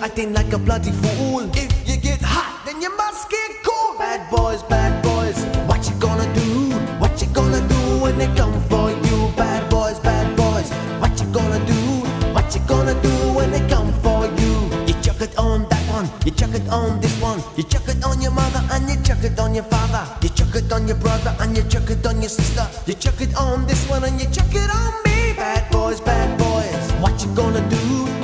acting like a bloody fool. If you get hot, then you must get cool. Bad boys, what you gonna do? What you gonna do when they come for you? Bad boys, what you gonna do? What you gonna do when they come for you? You chuck it on that one, you chuck it on this one, you chuck it on your mother and you chuck it on your father, you chuck it on your brother and you chuck it on your sister, you chuck it on this one and you chuck it on me. Bad boys, what you gonna do?